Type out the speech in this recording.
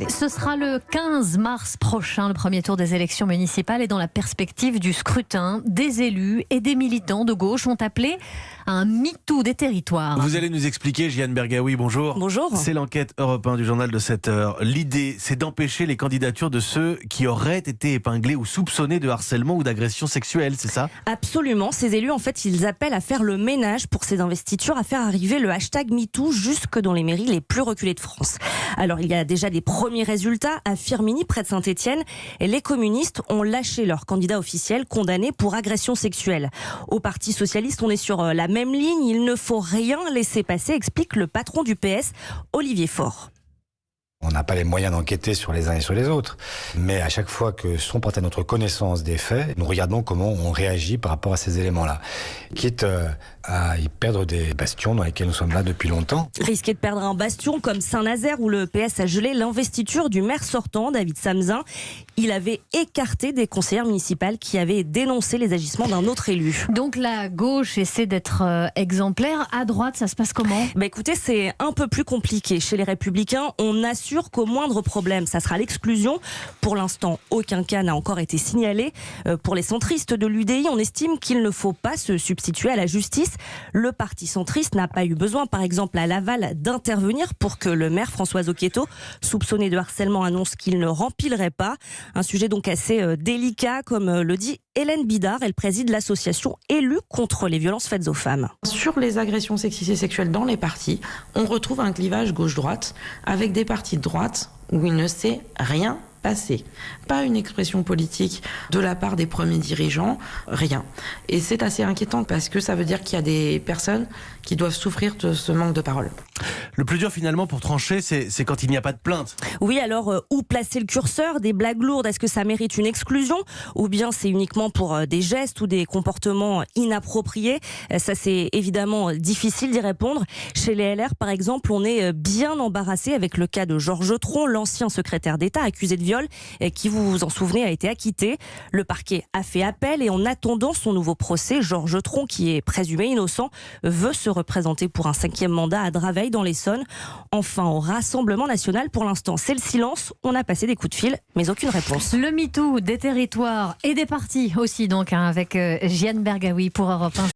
Ce sera le 15 mars prochain, le premier tour des élections municipales, et dans la perspective du scrutin, des élus et des militants de gauche ont appelé à un MeToo des territoires. Vous allez nous expliquer, Jeanne Bergaoui, bonjour. Bonjour. C'est l'enquête Europe 1 du journal de 7 heures. L'idée, c'est d'empêcher les candidatures de ceux qui auraient été épinglés ou soupçonnés de harcèlement ou d'agression sexuelle, c'est ça ? Absolument. Ces élus, en fait, ils appellent à faire le ménage pour ces investitures, à faire arriver le hashtag MeToo jusque dans les mairies les plus reculées de France. Alors, il y a déjà des premiers résultats. À Firminy, près de Saint-Étienne, les communistes ont lâché leur candidat officiel condamné pour agression sexuelle. Au Parti socialiste, on est sur la même ligne. Il ne faut rien laisser passer, explique le patron du PS, Olivier Faure. On n'a pas les moyens d'enquêter sur les uns et sur les autres. Mais à chaque fois que sont portés à notre connaissance des faits, nous regardons comment on réagit par rapport à ces éléments-là. Quitte à y perdre des bastions dans lesquels nous sommes là depuis longtemps. Risquer de perdre un bastion comme Saint-Nazaire où le PS a gelé l'investiture du maire sortant, David Samzin. Il avait écarté des conseillères municipales qui avaient dénoncé les agissements d'un autre élu. Donc la gauche essaie d'être exemplaire. À droite, ça se passe comment ? Écoutez, c'est un peu plus compliqué. Chez les Républicains, on assure qu'au moindre problème, ça sera l'exclusion. Pour l'instant, aucun cas n'a encore été signalé. Pour les centristes de l'UDI, on estime qu'il ne faut pas se substituer à la justice. Le parti centriste n'a pas eu besoin, par exemple à Laval, d'intervenir pour que le maire François Zocchetto, soupçonné de harcèlement, annonce qu'il ne rempilerait pas. Un sujet donc assez délicat, comme le dit Hélène Bidard. Elle préside l'association Élus contre les violences faites aux femmes. Sur les agressions sexistes et sexuelles dans les partis, on retrouve un clivage gauche-droite avec des partis de droite où il ne s'est rien passé. Pas une expression politique de la part des premiers dirigeants, rien. Et c'est assez inquiétant parce que ça veut dire qu'il y a des personnes qui doivent souffrir de ce manque de parole. Le plus dur finalement pour trancher, c'est quand il n'y a pas de plainte. Oui, alors où placer le curseur ? Des blagues lourdes, est-ce que ça mérite une exclusion ? Ou bien c'est uniquement pour des gestes ou des comportements inappropriés ? Ça, c'est évidemment difficile d'y répondre. Chez les LR, par exemple, on est bien embarrassé avec le cas de Georges Tron, l'ancien secrétaire d'État accusé de viol, qui, vous vous en souvenez, a été acquitté. Le parquet a fait appel et en attendant son nouveau procès, Georges Tron, qui est présumé innocent, veut se représenter pour un 5e mandat à Draveil dans l'Essonne. Enfin, au Rassemblement national, pour l'instant, c'est le silence. On a passé des coups de fil, mais aucune réponse. Le MeToo des territoires et des partis aussi, donc, avec Jeanne Bergaoui pour Europe 1.